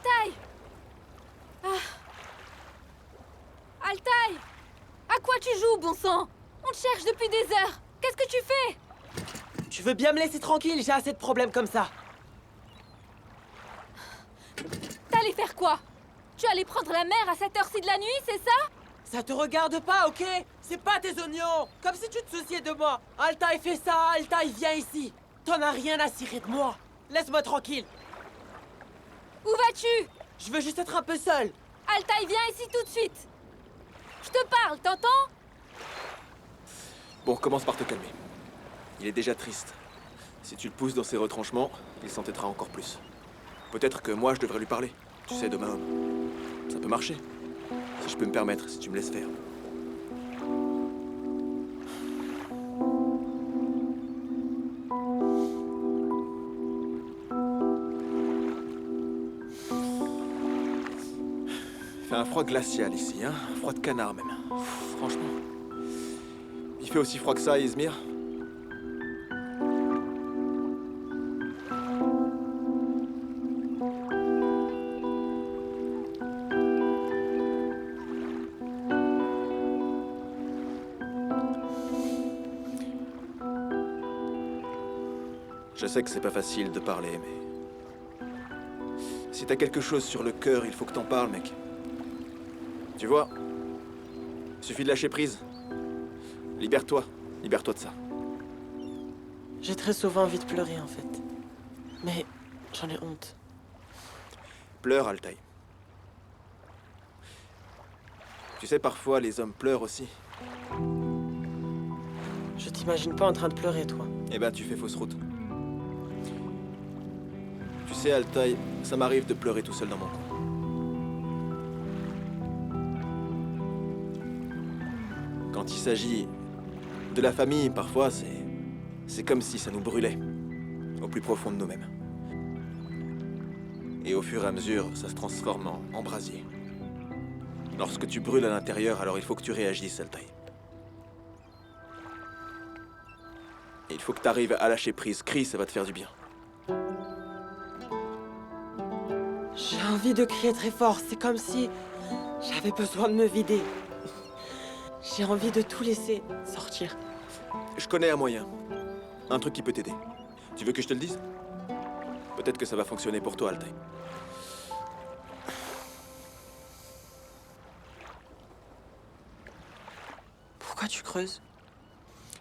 Altaï! Altaï! À quoi tu joues, bon sang? On te cherche depuis des heures. Qu'est-ce que tu fais? Tu veux bien me laisser tranquille? J'ai assez de problèmes comme ça. T'allais faire quoi? Tu allais prendre la mer à cette heure-ci de la nuit, c'est ça? Ça te regarde pas, ok? C'est pas tes oignons! Comme si tu te souciais de moi! Altaï fait ça, Altaï viens ici! T'en as rien à cirer de moi! Laisse-moi tranquille! Où vas-tu? Je veux juste être un peu seul! Altaï, viens ici tout de suite! Je te parle, t'entends? Bon, commence par te calmer. Il est déjà triste. Si tu le pousses dans ses retranchements, il s'entêtera encore plus. Peut-être que moi, je devrais lui parler. Tu sais, d'homme à homme. Ça peut marcher. Si je peux me permettre, si tu me laisses faire. Il fait un froid glacial ici, hein? Un froid de canard même. Franchement. Il fait aussi froid que ça à Izmir? Je sais que c'est pas facile de parler, mais... Si t'as quelque chose sur le cœur, il faut que t'en parles, mec. Tu vois, suffit de lâcher prise. Libère-toi. Libère-toi de ça. J'ai très souvent envie de pleurer, en fait. Mais j'en ai honte. Pleure, Altaï. Tu sais, parfois, les hommes pleurent aussi. Je t'imagine pas en train de pleurer, toi. Eh ben, tu fais fausse route. Tu sais, Altaï, ça m'arrive de pleurer tout seul dans mon coin. Quand il s'agit de la famille, parfois, c'est comme si ça nous brûlait, au plus profond de nous-mêmes. Et au fur et à mesure, ça se transforme en brasier. Lorsque tu brûles à l'intérieur, alors il faut que tu réagisses, Altaï. Et il faut que tu arrives à lâcher prise. Crie, ça va te faire du bien. J'ai envie de crier très fort, c'est comme si j'avais besoin de me vider. J'ai envie de tout laisser sortir. Je connais un moyen. Un truc qui peut t'aider. Tu veux que je te le dise? Peut-être que ça va fonctionner pour toi, Altaï. Pourquoi tu creuses?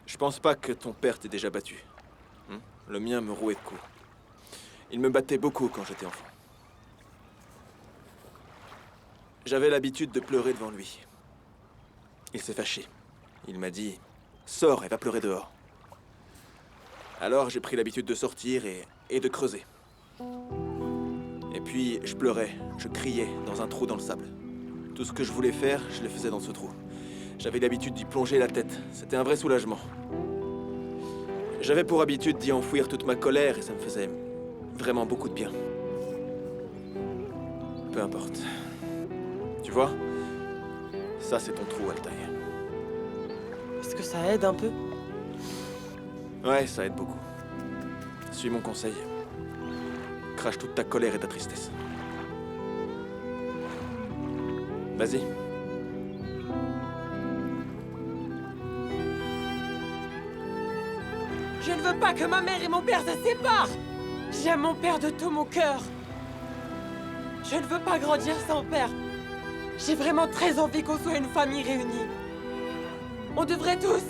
Je pense pas que ton père t'ait déjà battu. Le mien me rouait de coups. Il me battait beaucoup quand j'étais enfant. J'avais l'habitude de pleurer devant lui. Il s'est fâché. Il m'a dit « Sors et va pleurer dehors ». Alors j'ai pris l'habitude de sortir et de creuser. Et puis je pleurais, je criais dans un trou dans le sable. Tout ce que je voulais faire, je le faisais dans ce trou. J'avais l'habitude d'y plonger la tête. C'était un vrai soulagement. J'avais pour habitude d'y enfouir toute ma colère et ça me faisait vraiment beaucoup de bien. Peu importe. Tu vois? Ça, c'est ton trou, Altaï. Est-ce que ça aide un peu? Ouais, ça aide beaucoup. Suis mon conseil. Crache toute ta colère et ta tristesse. Vas-y. Je ne veux pas que ma mère et mon père se séparent! J'aime mon père de tout mon cœur! Je ne veux pas grandir sans père! J'ai vraiment très envie qu'on soit une famille réunie! On devrait tous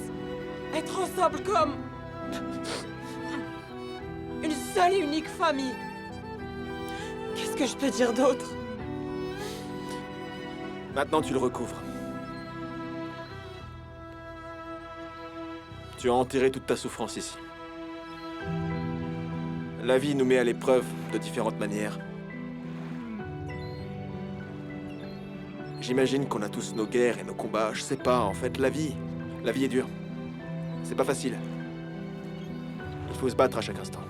être ensemble comme... une seule et unique famille! Qu'est-ce que je peux dire d'autre? Maintenant, tu le recouvres. Tu as enterré toute ta souffrance ici. La vie nous met à l'épreuve de différentes manières. J'imagine qu'on a tous nos guerres et nos combats. Je sais pas, en fait, la vie est dure. C'est pas facile. Il faut se battre à chaque instant.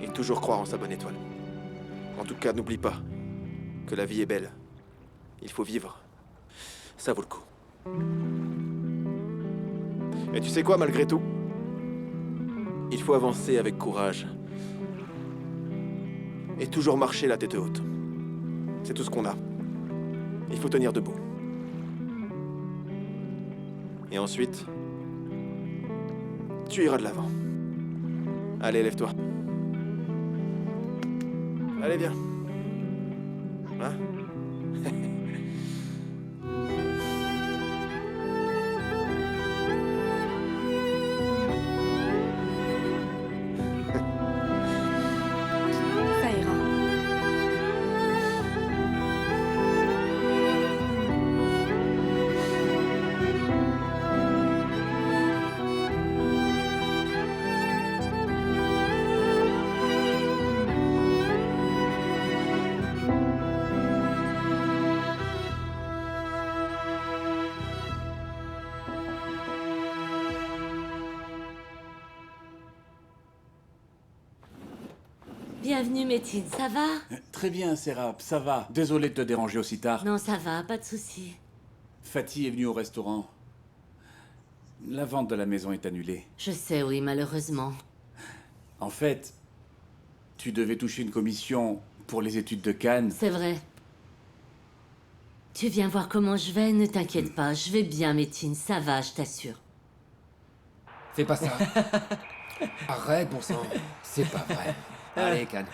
Et toujours croire en sa bonne étoile. En tout cas, n'oublie pas que la vie est belle. Il faut vivre. Ça vaut le coup. Et tu sais quoi, malgré tout? Il faut avancer avec courage. Et toujours marcher la tête haute. C'est tout ce qu'on a. Il faut tenir debout. Et ensuite, tu iras de l'avant. Allez, lève-toi. Allez, viens. Hein? Ça ira. Bienvenue, Métine, ça va? Très bien, Serap, ça va. Désolé de te déranger aussi tard. Non, ça va, pas de souci. Fatih est venu au restaurant. La vente de la maison est annulée. Je sais, oui, malheureusement. En fait, tu devais toucher une commission pour les études de Cannes. C'est vrai. Tu viens voir comment je vais? Ne t'inquiète pas, je vais bien, Métine, ça va, je t'assure. Fais pas ça. Arrête, bon sang. C'est pas vrai. Allez, Cannes.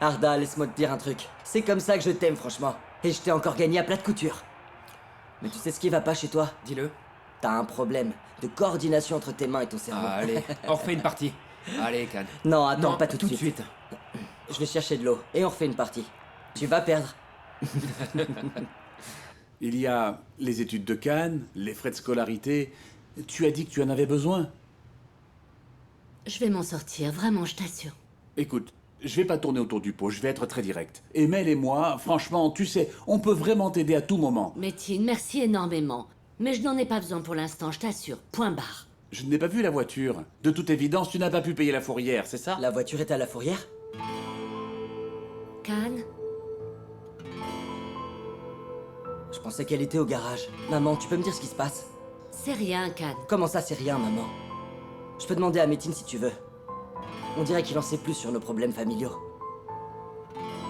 Arda, laisse-moi te dire un truc. C'est comme ça que je t'aime, franchement. Et je t'ai encore gagné à plat de couture. Mais tu sais ce qui va pas chez toi? Dis-le. T'as un problème de coordination entre tes mains et ton cerveau. Allez, on refait une partie. Allez, Cannes. Non, attends, Non, pas tout de suite. Je vais chercher de l'eau et on refait une partie. Tu vas perdre. Il y a les études de Cannes, les frais de scolarité. Tu as dit que tu en avais besoin. Je vais m'en sortir, vraiment, je t'assure. Écoute, je vais pas tourner autour du pot, je vais être très direct. Emel et moi, franchement, tu sais, on peut vraiment t'aider à tout moment. Métine, merci énormément. Mais je n'en ai pas besoin pour l'instant, je t'assure. Point barre. Je n'ai pas vu la voiture. De toute évidence, tu n'as pas pu payer la fourrière, c'est ça? La voiture est à la fourrière? Cannes? Je pensais qu'elle était au garage. Maman, tu peux me dire ce qui se passe? C'est rien, Cannes. Comment ça, c'est rien, maman? Je peux demander à Métine si tu veux. On dirait qu'il en sait plus sur nos problèmes familiaux.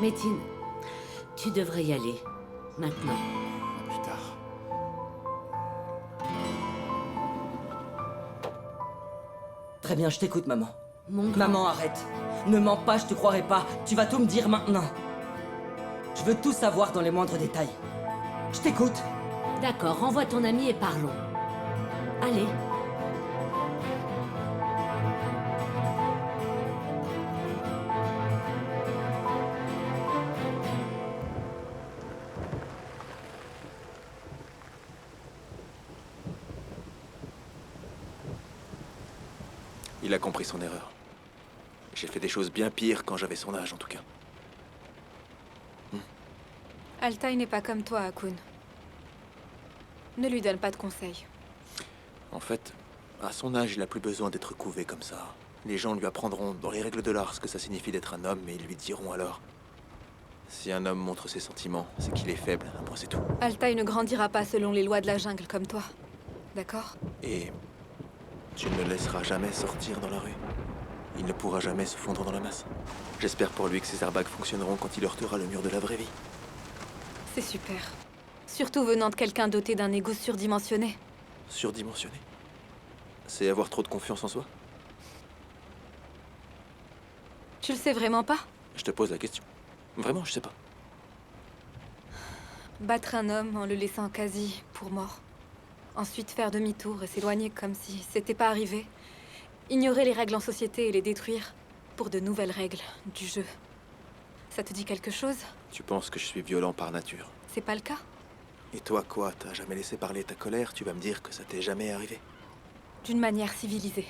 Métine, tu devrais y aller. Maintenant. Plus tard. Très bien, je t'écoute, maman. Mon grand... Maman, arrête. Ne mens pas, je te croirai pas. Tu vas tout me dire maintenant. Je veux tout savoir dans les moindres détails. Je t'écoute. D'accord, renvoie ton ami et parlons. Allez. Il a compris son erreur. J'ai fait des choses bien pires quand j'avais son âge, en tout cas. Altaï n'est pas comme toi, Akun. Ne lui donne pas de conseils. En fait, à son âge, il n'a plus besoin d'être couvé comme ça. Les gens lui apprendront, dans les règles de l'art, ce que ça signifie d'être un homme, et ils lui diront alors... Si un homme montre ses sentiments, c'est qu'il est faible, un point c'est tout. Altaï ne grandira pas selon les lois de la jungle comme toi. D'accord? Et... tu ne le laisseras jamais sortir dans la rue. Il ne pourra jamais se fondre dans la masse. J'espère pour lui que ses airbags fonctionneront quand il heurtera le mur de la vraie vie. C'est super. Surtout venant de quelqu'un doté d'un ego surdimensionné. Surdimensionné. C'est avoir trop de confiance en soi? Tu le sais vraiment pas? Je te pose la question. Vraiment, je sais pas. Battre un homme en le laissant quasi pour mort. Ensuite faire demi-tour et s'éloigner comme si c'était pas arrivé. Ignorer les règles en société et les détruire pour de nouvelles règles du jeu. Ça te dit quelque chose? Tu penses que je suis violent par nature. C'est pas le cas? Et toi, quoi? T'as jamais laissé parler ta colère? Tu vas me dire que ça t'est jamais arrivé? D'une manière civilisée.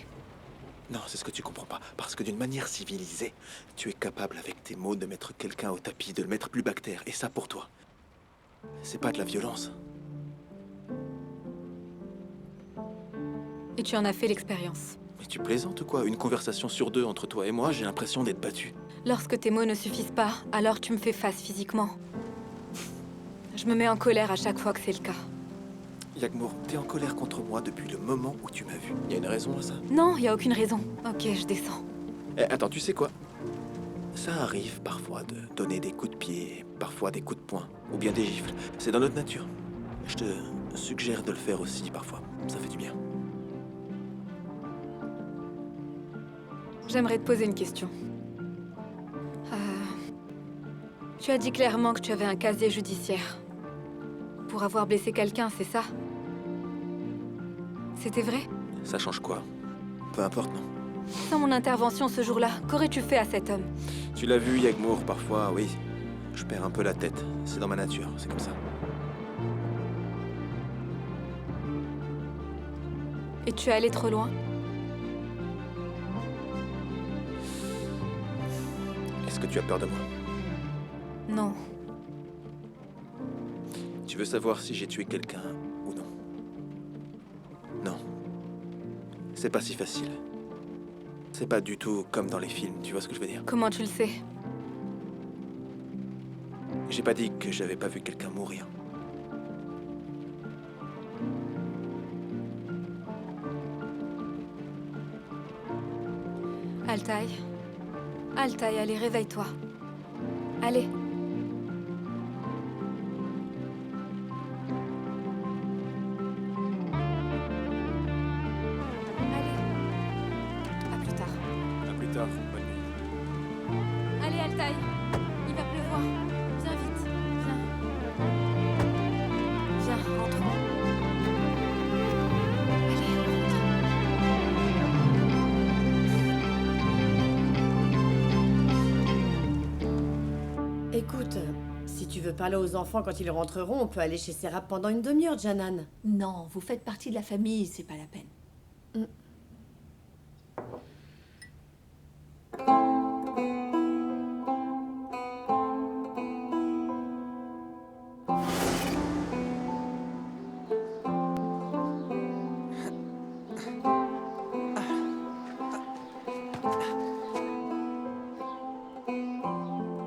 Non, c'est ce que tu comprends pas. Parce que d'une manière civilisée, tu es capable avec tes mots de mettre quelqu'un au tapis, de le mettre plus bactère. Et ça, pour toi, c'est pas de la violence. Et tu en as fait l'expérience. Mais tu plaisantes ou quoi? Une conversation sur deux entre toi et moi, j'ai l'impression d'être battu. Lorsque tes mots ne suffisent pas, alors tu me fais face physiquement. Je me mets en colère à chaque fois que c'est le cas. Yagmour, t'es en colère contre moi depuis le moment où tu m'as vu. Y a une raison à ça? Non, y a aucune raison. Ok, je descends. Eh, attends, tu sais quoi? Ça arrive parfois de donner des coups de pied, parfois des coups de poing, ou bien des gifles. C'est dans notre nature. Je te suggère de le faire aussi parfois. Ça fait du bien. J'aimerais te poser une question. Tu as dit clairement que tu avais un casier judiciaire. Pour avoir blessé quelqu'un, c'est ça? C'était vrai? Ça change quoi? Peu importe, non? Sans mon intervention ce jour-là, qu'aurais-tu fait à cet homme? Tu l'as vu, Yagmour, parfois, oui. Je perds un peu la tête. C'est dans ma nature, c'est comme ça. Et tu es allé trop loin? Est-ce que tu as peur de moi? Non. Tu veux savoir si j'ai tué quelqu'un ou non? Non. C'est pas si facile. C'est pas du tout comme dans les films, tu vois ce que je veux dire? Comment tu le sais? J'ai pas dit que j'avais pas vu quelqu'un mourir. Altaï. Altaï, allez, réveille-toi. Allez. Allez. À plus tard. À plus tard, bonne nuit. Allez, Altaï. Il va pleuvoir. Viens vite. Viens. Viens, rentrons. Allez, rentre. Écoute, si tu veux parler aux enfants quand ils rentreront, on peut aller chez Serap pendant une demi-heure, Janan. Non, vous faites partie de la famille, c'est pas la peine.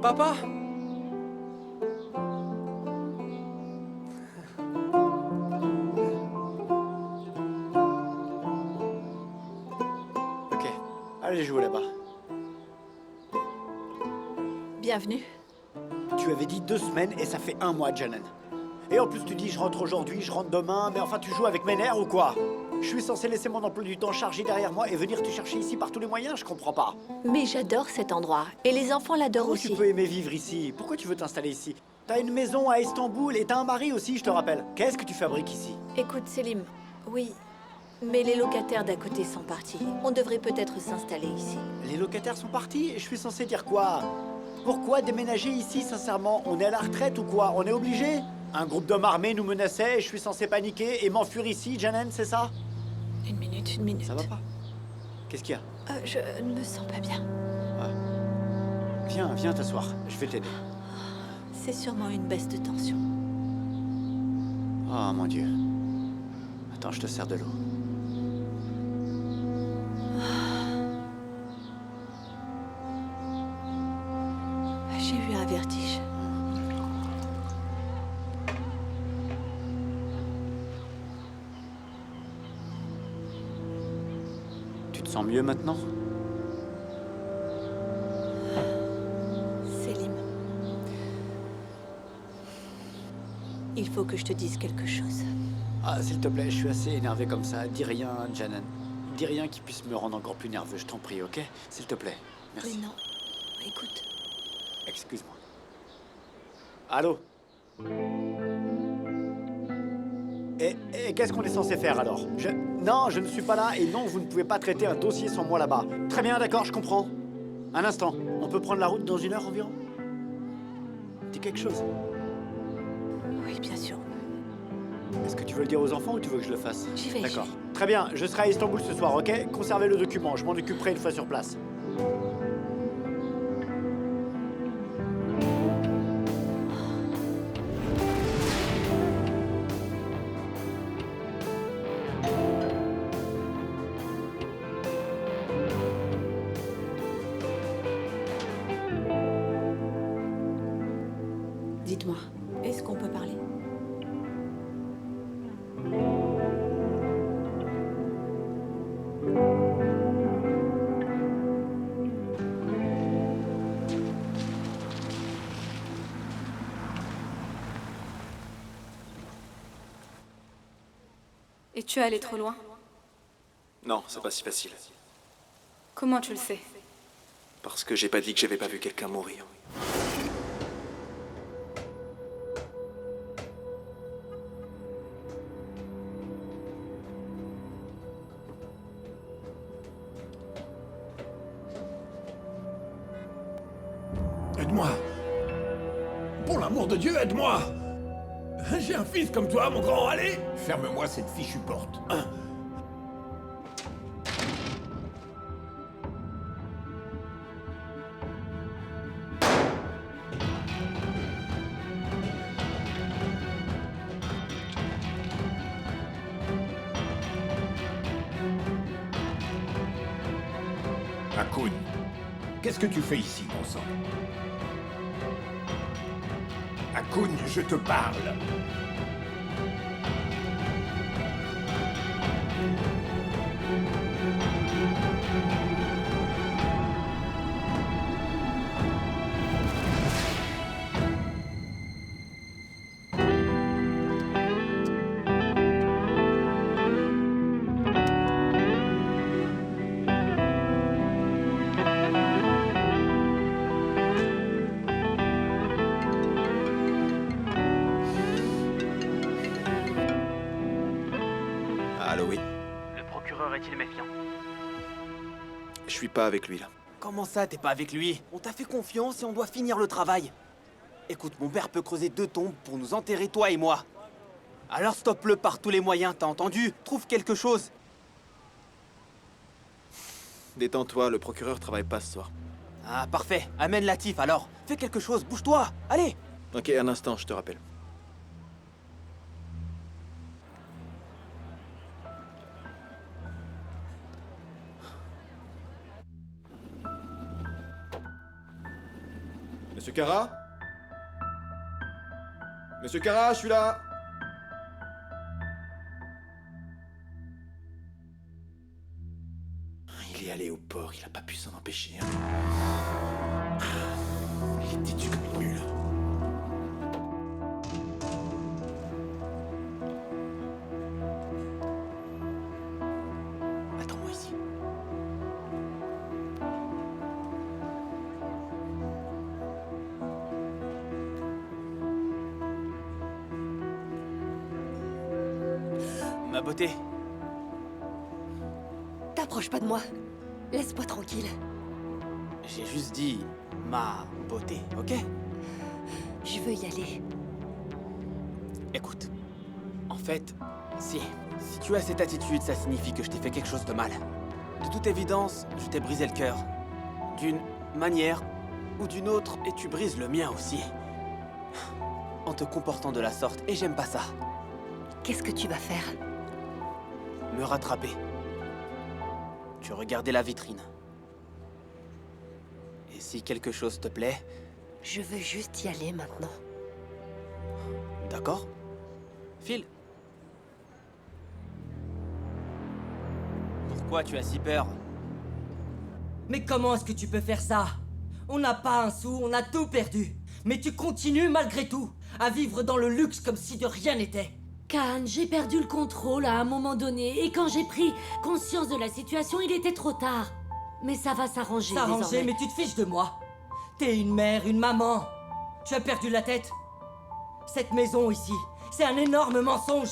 Papa? Ok, allez jouer là-bas. Bienvenue. Tu avais dit 2 semaines et ça fait 1 mois, Janan. Et en plus tu dis je rentre aujourd'hui, je rentre demain, mais enfin tu joues avec mes nerfs ou quoi? Je suis censé laisser mon emploi du temps chargé derrière moi et venir te chercher ici par tous les moyens, je comprends pas. Mais j'adore cet endroit. Et les enfants l'adorent Comment aussi. tu peux aimer vivre ici? Pourquoi tu veux t'installer ici? T'as une maison à Istanbul et t'as un mari aussi, je te rappelle. Qu'est-ce que tu fabriques ici? Écoute, Selim, oui, mais les locataires d'à côté sont partis. On devrait peut-être s'installer ici. Les locataires sont partis et je suis censé dire quoi? Pourquoi déménager ici, sincèrement? On est à la retraite ou quoi? On est obligé? Un groupe d'hommes armés nous menaçait et je suis censé paniquer et m'enfuir ici, Janan, c'est ça? Une minute. Ça va pas? Qu'est-ce qu'il y a? Je ne me sens pas bien. Viens t'asseoir, je vais t'aider. C'est sûrement une baisse de tension. Oh mon Dieu. Attends, je te sers de l'eau. J'ai eu un vertige. Tu te sens mieux maintenant? Selim, il faut que je te dise quelque chose. Ah, s'il te plaît, je suis assez énervé comme ça. Dis rien, Janan. Dis rien qui puisse me rendre encore plus nerveux, je t'en prie, ok? S'il te plaît. Merci. Mais non, écoute. Excuse-moi. Allô? Et qu'est-ce qu'on est censé faire alors? Non, je ne suis pas là et non, vous ne pouvez pas traiter un dossier sans moi là-bas. Très bien, d'accord, je comprends. Un instant, on peut prendre la route dans 1 heure environ? Dis quelque chose. Oui, bien sûr. Est-ce que tu veux le dire aux enfants ou tu veux que je le fasse? J'y vais. D'accord. Très bien, je serai à Istanbul ce soir, ok? Conservez le document, je m'en occuperai une fois sur place. Dites-moi, est-ce qu'on peut parler? Et tu es allé trop loin? Non, c'est pas si facile. Comment tu le sais? Parce que j'ai pas dit que j'avais pas vu quelqu'un mourir. Aide-moi. Pour l'amour de Dieu, aide-moi. J'ai un fils comme toi, mon grand. Allez, ferme-moi cette fichue porte. Akun, qu'est-ce que tu fais ici, bon sang? Akun, je te parle. Allô, oui. Le procureur est-il méfiant? Je suis pas avec lui, là. Comment ça, t'es pas avec lui? On t'a fait confiance et on doit finir le travail. Écoute, mon père peut creuser 2 tombes pour nous enterrer, toi et moi. Alors stoppe-le par tous les moyens, t'as entendu? Trouve quelque chose. Détends-toi, le procureur travaille pas ce soir. Ah, parfait. Amène Latif, alors. Fais quelque chose, bouge-toi. Allez. Ok, un instant, je te rappelle. Monsieur Kara? Monsieur Kara, je suis là! Il est allé au port, il a pas pu s'en empêcher. Hein. Il est têtu comme une mule. Attends-moi ici. Ma beauté. T'approches pas de moi. Laisse-moi tranquille. J'ai juste dit ma beauté, ok? Je veux y aller. Écoute, en fait, si tu as cette attitude, ça signifie que je t'ai fait quelque chose de mal. De toute évidence, je t'ai brisé le cœur. D'une manière ou d'une autre, et tu brises le mien aussi. En te comportant de la sorte, et j'aime pas ça. Qu'est-ce que tu vas faire? Me rattraper. Tu regardais la vitrine. Et si quelque chose te plaît... Je veux juste y aller maintenant. D'accord? Phil. Pourquoi tu as si peur? Mais comment est-ce que tu peux faire ça? On n'a pas un sou, on a tout perdu. Mais tu continues malgré tout à vivre dans le luxe comme si de rien n'était. Khan, j'ai perdu le contrôle à un moment donné, et quand j'ai pris conscience de la situation, il était trop tard. Mais ça va s'arranger désormais. S'arranger, mais tu te fiches de moi. T'es une mère, une maman. Tu as perdu la tête. Cette maison ici, c'est un énorme mensonge.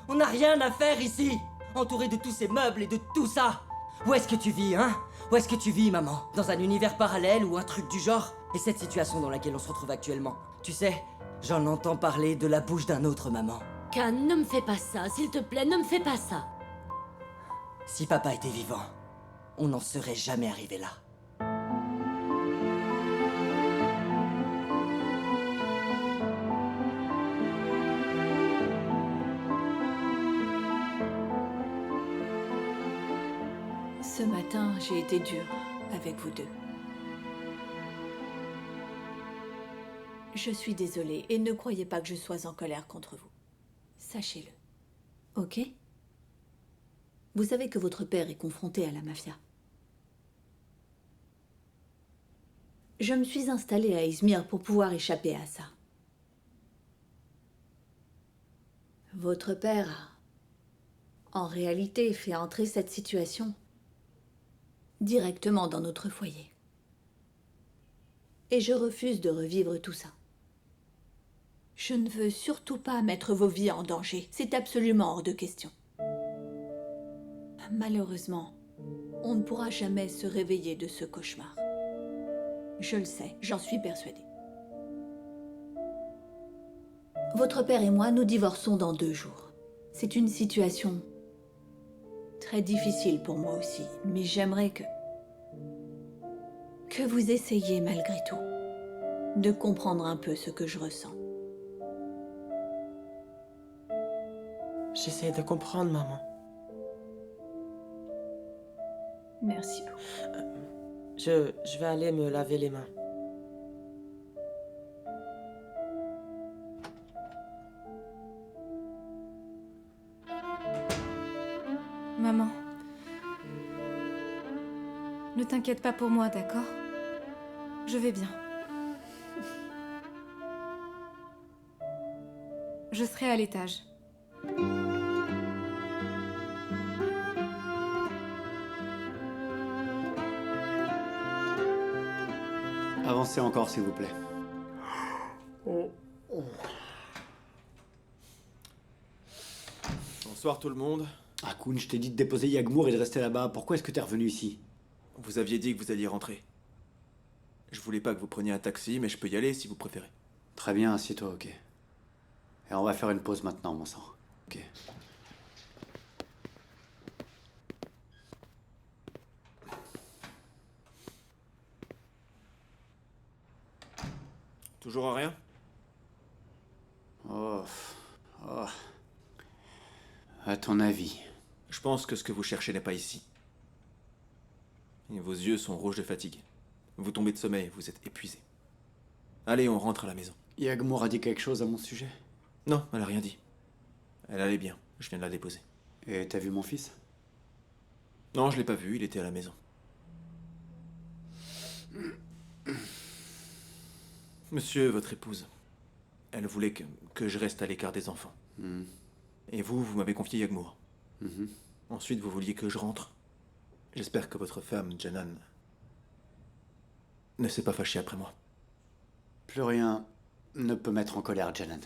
On n'a rien à faire ici, entouré de tous ces meubles et de tout ça. Où est-ce que tu vis, hein? Où est-ce que tu vis, maman? Dans un univers parallèle ou un truc du genre? Et cette situation dans laquelle on se retrouve actuellement, tu sais, j'en entends parler de la bouche d'un autre, maman. Khan, ne me fais pas ça, s'il te plaît, ne me fais pas ça. Si papa était vivant, on n'en serait jamais arrivé là. Ce matin, j'ai été dure avec vous deux. Je suis désolée et ne croyez pas que je sois en colère contre vous. Sachez-le. Ok? Vous savez que votre père est confronté à la mafia. Je me suis installée à Izmir pour pouvoir échapper à ça. Votre père en réalité, fait entrer cette situation directement dans notre foyer. Et je refuse de revivre tout ça. Je ne veux surtout pas mettre vos vies en danger. C'est absolument hors de question. Malheureusement, on ne pourra jamais se réveiller de ce cauchemar. Je le sais, j'en suis persuadée. Votre père et moi, nous divorçons dans 2 jours. C'est une situation très difficile pour moi aussi, mais j'aimerais que vous essayiez malgré tout de comprendre un peu ce que je ressens. J'essaie de comprendre, maman. Merci beaucoup. Je vais aller me laver les mains. Maman, ne t'inquiète pas pour moi, d'accord? Je vais bien. Je serai à l'étage. Avancez encore, s'il vous plaît. Bonsoir tout le monde. Ah, Kun, je t'ai dit de déposer Yagmour et de rester là-bas. Pourquoi est-ce que t'es revenu ici? Vous aviez dit que vous alliez rentrer. Je voulais pas que vous preniez un taxi, mais je peux y aller si vous préférez. Très bien, assieds-toi, ok. Et on va faire une pause maintenant, mon sang. Ok. Toujours rien? Oh. À ton avis? Je pense que ce que vous cherchez n'est pas ici. Et vos yeux sont rouges de fatigue. Vous tombez de sommeil, vous êtes épuisé. Allez, on rentre à la maison. Yagmour a dit quelque chose à mon sujet? Non, elle a rien dit. Elle allait bien, je viens de la déposer. Et t'as vu mon fils? Non, je l'ai pas vu, il était à la maison. Monsieur, votre épouse, elle voulait que je reste à l'écart des enfants. Et vous m'avez confié Yagmour. Ensuite, vous vouliez que je rentre. J'espère que votre femme, Janan, ne s'est pas fâchée après moi. Plus rien ne peut mettre en colère Janan.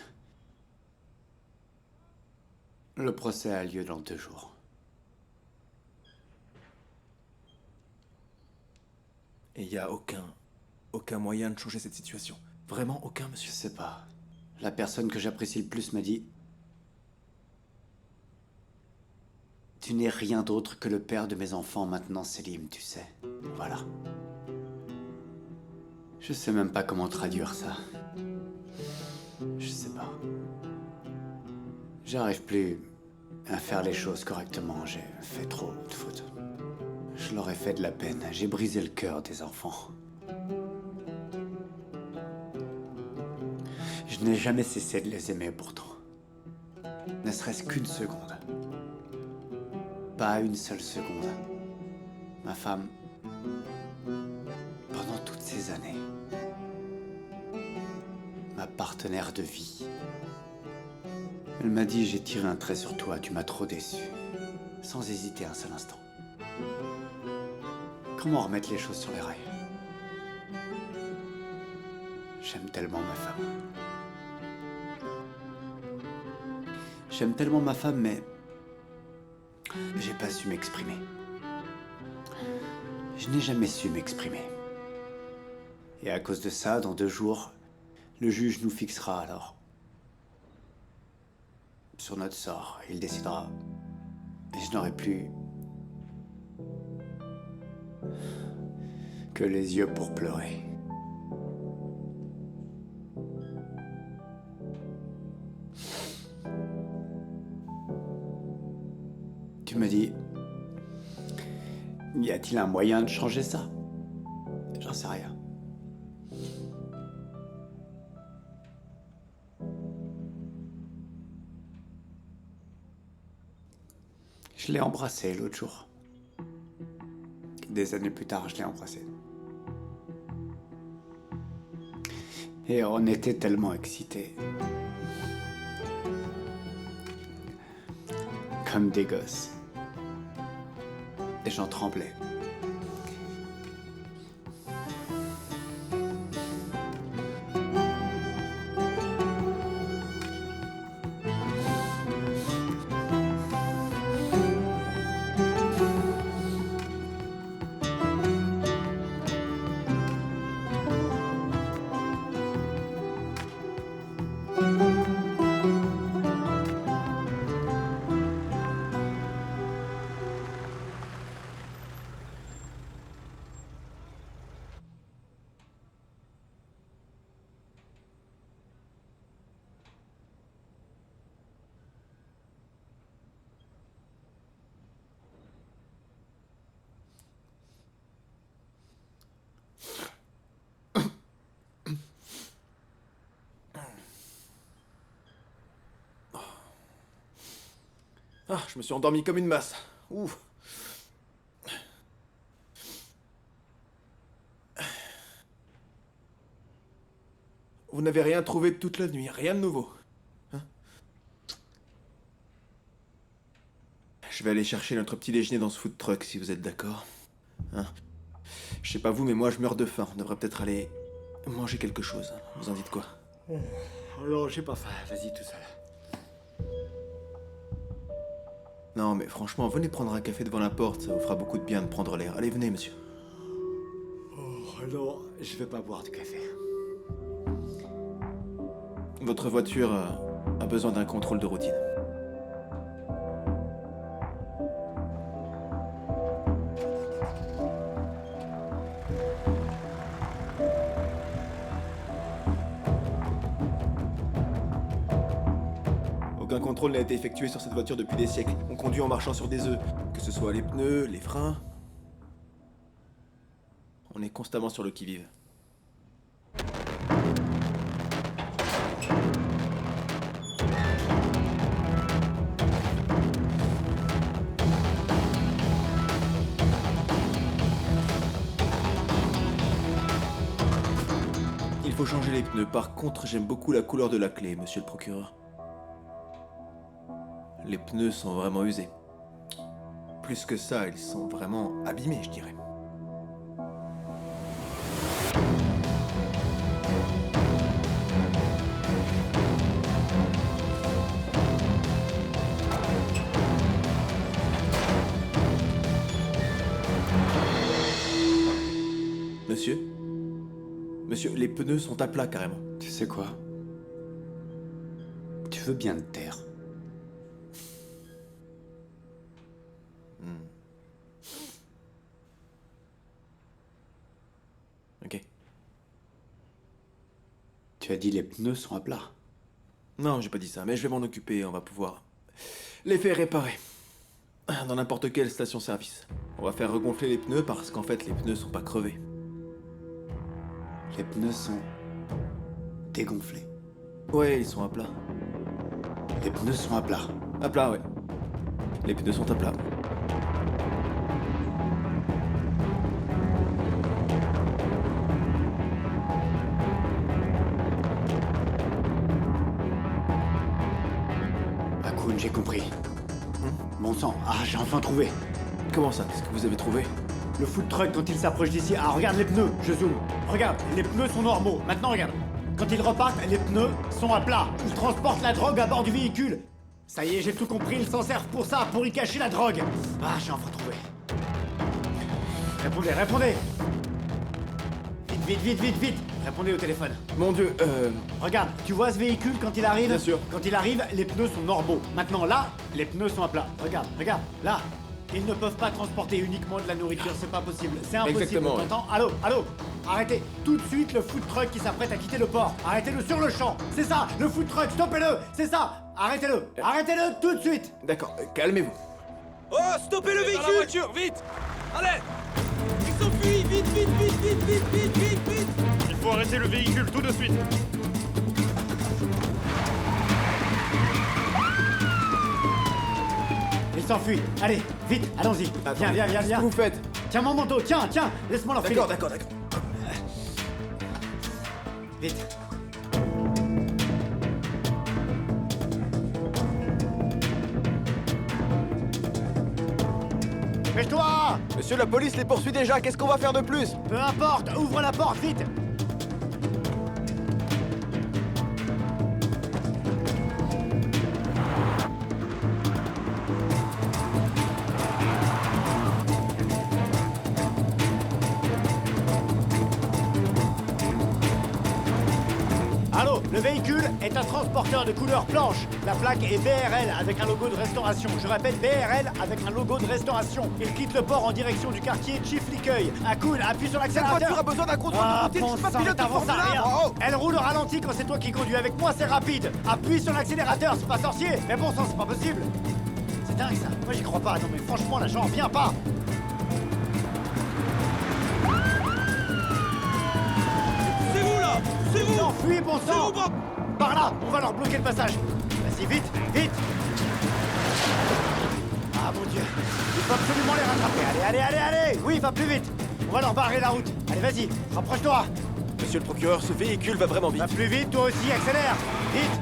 Le procès a lieu dans 2 jours. Et il n'y a aucun moyen de changer cette situation. Vraiment aucun, monsieur. Je sais pas. La personne que j'apprécie le plus m'a dit... Tu n'es rien d'autre que le père de mes enfants maintenant, Selim, tu sais. Voilà. Je sais même pas comment traduire ça. Je sais pas. J'arrive plus à faire les choses correctement. J'ai fait trop de fautes. Je leur ai fait de la peine. J'ai brisé le cœur des enfants. Je n'ai jamais cessé de les aimer pourtant. Ne serait-ce qu'une seconde. Pas une seule seconde. Ma femme, pendant toutes ces années, ma partenaire de vie, elle m'a dit: j'ai tiré un trait sur toi, tu m'as trop déçu. Sans hésiter un seul instant. Comment remettre les choses sur les rails? J'aime tellement ma femme. J'aime tellement ma femme, mais j'ai pas su m'exprimer. Je n'ai jamais su m'exprimer. Et à cause de ça, dans 2 jours, le juge nous fixera alors sur notre sort. Il décidera. Et je n'aurai plus que les yeux pour pleurer. Tu me dis, y a-t-il un moyen de changer ça? J'en sais rien. Je l'ai embrassé l'autre jour. Des années plus tard, je l'ai embrassé. Et on était tellement excités. comme des gosses. Et j'en tremblais. Ah, je me suis endormi comme une masse. Ouf. Vous n'avez rien trouvé de toute la nuit, rien de nouveau. Hein? Je vais aller chercher notre petit déjeuner dans ce food truck si vous êtes d'accord. Hein? Je sais pas vous, mais moi je meurs de faim. On devrait peut-être aller manger quelque chose. Vous en dites quoi? Alors, j'ai pas faim. Vas-y, tout seul. Non, mais franchement, venez prendre un café devant la porte. Ça vous fera beaucoup de bien de prendre l'air. Allez, venez, monsieur. Oh, non, je vais pas boire du café. Votre voiture a besoin d'un contrôle de routine. Aucun contrôle n'a été effectué sur cette voiture depuis des siècles. On conduit en marchant sur des œufs. Que ce soit les pneus, les freins. On est constamment sur le qui-vive. Il faut changer les pneus. Par contre, j'aime beaucoup la couleur de la clé, monsieur le procureur. Les pneus sont vraiment usés. Plus que ça, ils sont vraiment abîmés, je dirais. Monsieur? Monsieur, les pneus sont à plat carrément. Tu sais quoi? Tu veux bien te taire? Ok. Tu as dit les pneus sont à plat. Non, j'ai pas dit ça, mais je vais m'en occuper, on va pouvoir les faire réparer. Dans n'importe quelle station-service. On va faire regonfler les pneus parce qu'en fait, les pneus sont pas crevés. Les pneus sont dégonflés. Ouais, ils sont à plat. Les pneus sont à plat. À plat, ouais. Les pneus sont à plat. Akun, j'ai compris. Bon sang, j'ai enfin trouvé. Comment ça? Qu'est-ce que vous avez trouvé? Le food truck quand il s'approche d'ici. Ah, regarde les pneus, je zoome. Regarde, les pneus sont normaux. Maintenant, regarde. Quand ils repartent, les pneus sont à plat. Ils transportent la drogue à bord du véhicule. Ça y est, j'ai tout compris, ils s'en servent pour ça, pour y cacher la drogue. Ah, j'ai enfin trouvé. Répondez, répondez. Vite, vite, vite, vite, vite. Répondez au téléphone. Mon Dieu, Regarde, tu vois ce véhicule quand il arrive? Bien sûr. Quand il arrive, les pneus sont normaux. Maintenant, là, les pneus sont à plat. Regarde, regarde, là. Ils ne peuvent pas transporter uniquement de la nourriture, c'est pas possible. C'est impossible, Exactement, ouais. t'entends? Allô, allô. Arrêtez tout de suite le food truck qui s'apprête à quitter le port. Arrêtez-le sur le champ. C'est ça, le food truck, stoppez-le. C'est ça. Arrêtez-le. Arrêtez-le tout de suite. D'accord, calmez-vous. Oh, stoppez le véhicule! Dans la voiture, vite! Allez! Ils s'enfuient! Vite, vite, vite, vite, vite, vite, vite, vite! Il faut arrêter le véhicule tout de suite! Il s'enfuit. Allez, vite, allons-y. Viens, viens, viens, Qu'est-ce viens. que vous faites? Tiens mon manteau, tiens, tiens. Laisse-moi l'enfiler. D'accord, d'accord, d'accord. Vite. Dépêche-toi! Monsieur, la police les poursuit déjà, qu'est-ce qu'on va faire de plus? Peu importe, ouvre la porte, vite! Allô, le véhicule est un transporteur de couleur blanche. La plaque est BRL avec un logo de restauration. Je répète, BRL avec un logo de restauration. Il quitte le port en direction du quartier Chief Licueil. Accoud, appuie sur Cette l'accélérateur. voiture a besoin d'un contrôle de routine, je suis pas pilote de Formule 1. Oh. Elle roule au ralenti quand c'est toi qui conduis. Avec moi, c'est rapide. Appuie sur l'accélérateur, c'est pas sorcier. Mais bon sang, c'est pas possible. C'est dingue ça. Moi, j'y crois pas. Non mais franchement, là, j'en reviens pas. C'est vous là! C'est vous! S'enfuis, bon sang! Par là, on va leur bloquer le passage. Vas-y, vite, vite! Ah mon Dieu, il faut absolument les rattraper. Allez! Oui, va plus vite. On va leur barrer la route. Allez, vas-y, rapproche-toi. Monsieur le procureur, ce véhicule va vraiment vite. Va plus vite, toi aussi, accélère. Vite!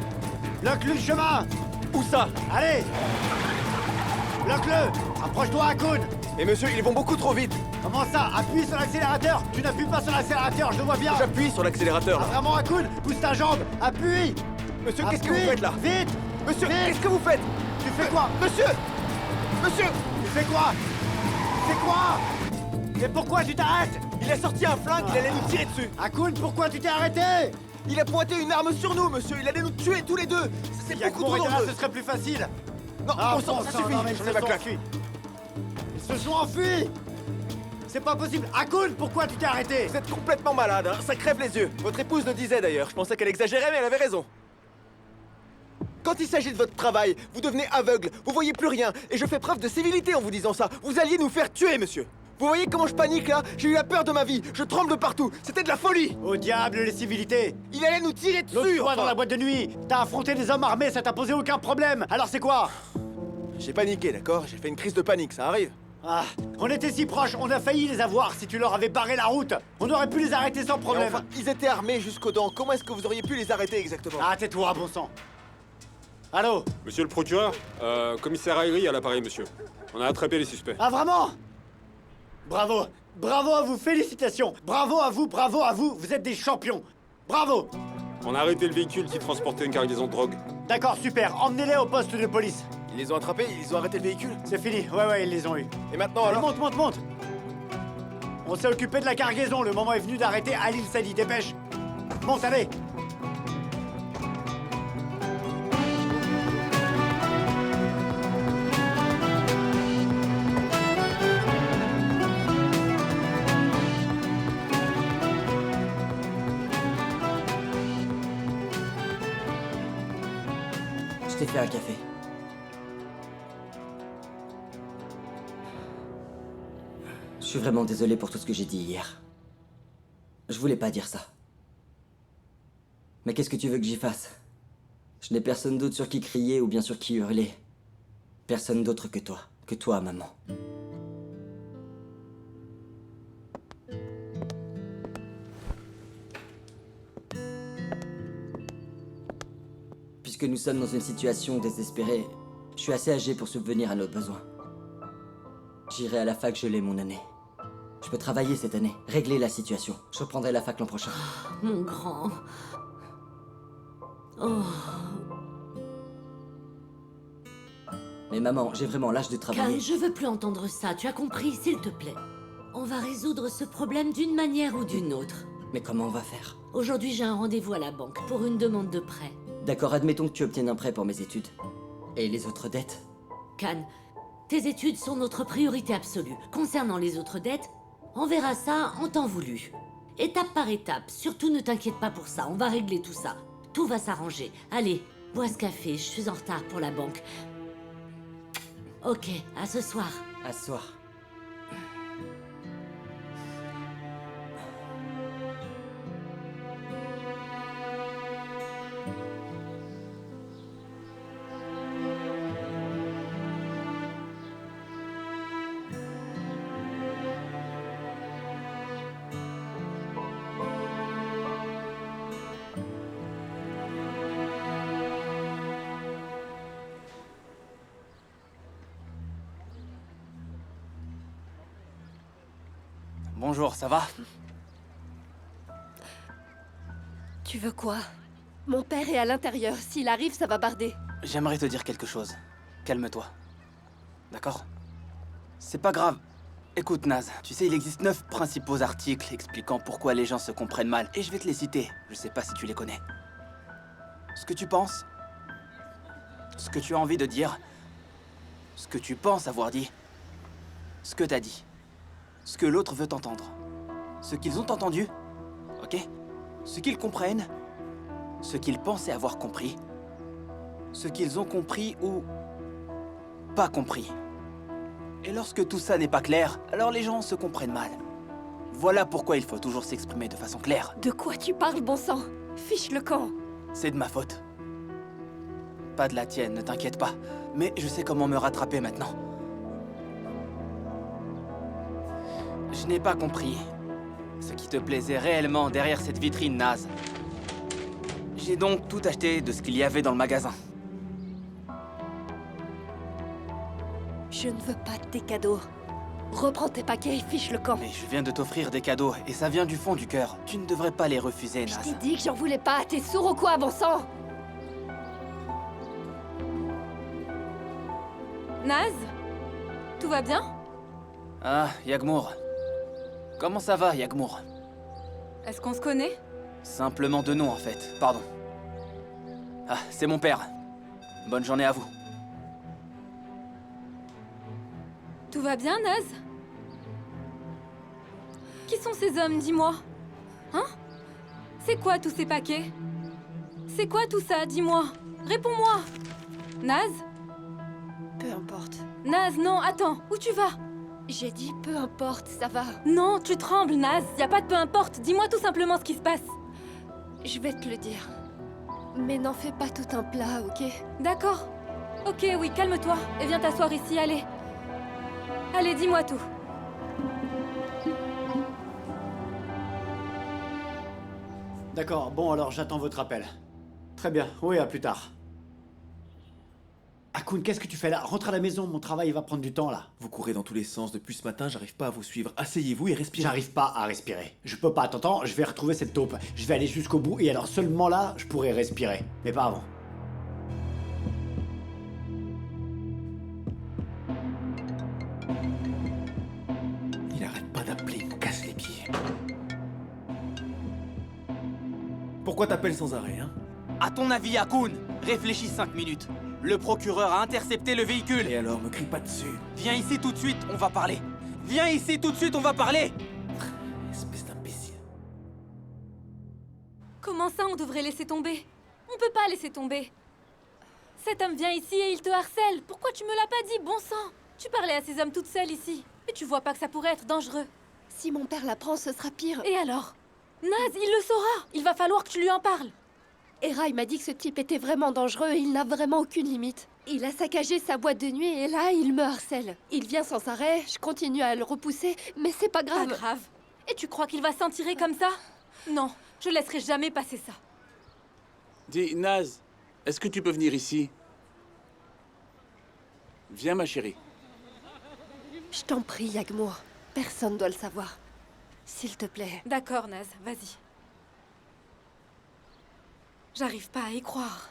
Bloque-lui le chemin. Où ça? Allez! Bloque-le. Rapproche-toi, Akun. Mais monsieur, ils vont beaucoup trop vite. Comment ça? Appuie sur l'accélérateur. Tu n'appuies pas sur l'accélérateur, je le vois bien. J'appuie sur l'accélérateur. Ah, vraiment, Akun? Pousse ta jambe. Appuie. Monsieur, qu'est-ce que vous faites là? Vite! Monsieur, Vite. qu'est-ce que vous faites? Tu fais quoi? Monsieur! Monsieur! Tu fais quoi? Tu fais quoi? Mais pourquoi tu t'arrêtes? Il a sorti un flingue, il allait nous tirer dessus. Akun, pourquoi tu t'es arrêté? Il a pointé une arme sur nous, monsieur. Il allait nous tuer tous les deux. C'est beaucoup trop dangereux. Ce serait plus facile. Non, bon sang, ça suffit. Non, mais J'en ai ma claque. Ils se sont enfuis. C'est pas possible. Akun, pourquoi tu t'es arrêté? Vous êtes complètement malade, hein. Ça crève les yeux. Votre épouse le disait d'ailleurs. Je pensais qu'elle exagérait, mais elle avait raison. Quand il s'agit de votre travail, vous devenez aveugle, vous voyez plus rien, et je fais preuve de civilité en vous disant ça. Vous alliez nous faire tuer, monsieur. Vous voyez comment je panique là? J'ai eu la peur de ma vie, je tremble de partout, c'était de la folie. Au diable les civilités. Il allait nous tirer L'autre dessus. fois dans la boîte de nuit, t'as affronté des hommes armés, ça t'a posé aucun problème. Alors c'est quoi? J'ai paniqué, d'accord? J'ai fait une crise de panique, ça arrive. Ah, on était si proches, on a failli les avoir si tu leur avais barré la route. On aurait pu les arrêter sans Et problème. enfin, ils étaient armés jusqu'aux dents. Comment est-ce que vous auriez pu les arrêter exactement? Ah, tais-toi, bon sang. Allô? Monsieur le procureur, commissaire Ayri à l'appareil, monsieur. On a attrapé les suspects. Ah, vraiment? Bravo. Bravo à vous, félicitations. Bravo à vous, vous êtes des champions. Bravo. On a arrêté le véhicule qui transportait une cargaison de drogue. D'accord, super. Emmenez-les au poste de police. Ils les ont attrapés? Ils ont arrêté le véhicule? C'est fini. Ouais, ils les ont eus. Et maintenant Allez, alors? monte. On s'est occupé de la cargaison. Le moment est venu d'arrêter Alil Sadi. Dépêche. Monte, allez. Je t'ai fait un café. Je suis vraiment désolé pour tout ce que j'ai dit hier. Je voulais pas dire ça. Mais qu'est-ce que tu veux que j'y fasse? Je n'ai personne d'autre sur qui crier ou bien sur qui hurler. Personne d'autre que toi, maman. Puisque nous sommes dans une situation désespérée, je suis assez âgé pour subvenir à nos besoins. J'irai à la fac geler mon année. Je peux travailler cette année, régler la situation. Je reprendrai la fac l'an prochain. Mon grand. Oh. Mais maman, j'ai vraiment l'âge de travailler. Kyle, je veux plus entendre ça, tu as compris, s'il te plaît. On va résoudre ce problème d'une manière ou d'une autre. Mais comment on va faire? Aujourd'hui, j'ai un rendez-vous à la banque pour une demande de prêt. D'accord, admettons que tu obtiennes un prêt pour mes études. Et les autres dettes? Khan, tes études sont notre priorité absolue. Concernant les autres dettes, on verra ça en temps voulu. Étape par étape, surtout ne t'inquiète pas pour ça, on va régler tout ça. Tout va s'arranger. Allez, bois ce café, je suis en retard pour la banque. Ok, à ce soir. À ce soir. bonjour, ça va? Tu veux quoi? Mon père est à l'intérieur. S'il arrive, ça va barder. J'aimerais te dire quelque chose. Calme-toi. D'accord? C'est pas grave. Écoute, Naz, tu sais, il existe 9 principaux articles expliquant pourquoi les gens se comprennent mal. Et je vais te les citer. Je sais pas si tu les connais. Ce que tu penses, ce que tu as envie de dire, ce que tu penses avoir dit, ce que t'as dit, ce que l'autre veut entendre, ce qu'ils ont entendu, ok? Ce qu'ils comprennent, ce qu'ils pensaient avoir compris, ce qu'ils ont compris ou pas compris. Et lorsque tout ça n'est pas clair, alors les gens se comprennent mal. Voilà pourquoi il faut toujours s'exprimer de façon claire. De quoi tu parles, bon sang? Fiche le camp. C'est de ma faute. Pas de la tienne, ne t'inquiète pas. Mais je sais comment me rattraper maintenant. Je n'ai pas compris ce qui te plaisait réellement derrière cette vitrine naze. J'ai donc tout acheté de ce qu'il y avait dans le magasin. Je ne veux pas de tes cadeaux. Reprends tes paquets et fiche le camp. Mais je viens de t'offrir des cadeaux et ça vient du fond du cœur. Tu ne devrais pas les refuser, Naz. Je t'ai dit que j'en voulais pas. T'es sourd ou quoi, bon sang? Naz? Tout va bien? Ah, Yagmour. Comment ça va, Yagmour? Est-ce qu'on se connaît? Simplement de nom, en fait. Pardon. Ah, c'est mon père. Bonne journée à vous. Tout va bien, Naz? Qui sont ces hommes, dis-moi? Hein? C'est quoi tous ces paquets? C'est quoi tout ça, dis-moi? Réponds-moi! Naz? Peu importe. Naz, non, attends, où tu vas? J'ai dit peu importe, ça va. Non, tu trembles, Naz, y a pas de peu importe, dis-moi tout simplement ce qui se passe. Je vais te le dire. Mais n'en fais pas tout un plat, ok? D'accord. Ok, oui, calme-toi, et viens t'asseoir ici, allez. Allez, dis-moi tout. D'accord, bon alors j'attends votre appel. Très bien, oui, à plus tard. Akun, qu'est-ce que tu fais là? Rentre à la maison, mon travail va prendre du temps là. Vous courez dans tous les sens depuis ce matin, j'arrive pas à vous suivre. Asseyez-vous et respirez. J'arrive pas à respirer. Je peux pas, t'entends? Je vais retrouver cette taupe. Je vais aller jusqu'au bout et alors seulement là, je pourrai respirer. Mais pas avant. Il arrête pas d'appeler, il me casse les pieds. Pourquoi t'appelles sans arrêt, hein? À ton avis, Akun, réfléchis 5 minutes. Le procureur a intercepté le véhicule. Et alors, me crie pas dessus. Viens ici tout de suite, on va parler. Viens ici tout de suite, on va parler. Espèce d'imbécile. Comment ça, on devrait laisser tomber? On peut pas laisser tomber. Cet homme vient ici et il te harcèle. Pourquoi tu me l'as pas dit, bon sang? Tu parlais à ces hommes toute seule ici. Mais tu vois pas que ça pourrait être dangereux. Si mon père l'apprend, ce sera pire. Et alors? Naz, il le saura. Il va falloir que tu lui en parles. Erai m'a dit que ce type était vraiment dangereux et il n'a vraiment aucune limite. Il a saccagé sa boîte de nuit et là, il me harcèle. Il vient sans arrêt, je continue à le repousser, mais c'est pas grave. Pas grave. Et tu crois qu'il va s'en tirer comme ça? Non, je laisserai jamais passer ça. Dis, Naz, est-ce que tu peux venir ici? Viens, ma chérie. Je t'en prie, Yagmour. Personne doit le savoir. S'il te plaît. D'accord, Naz, vas-y. J'arrive pas à y croire.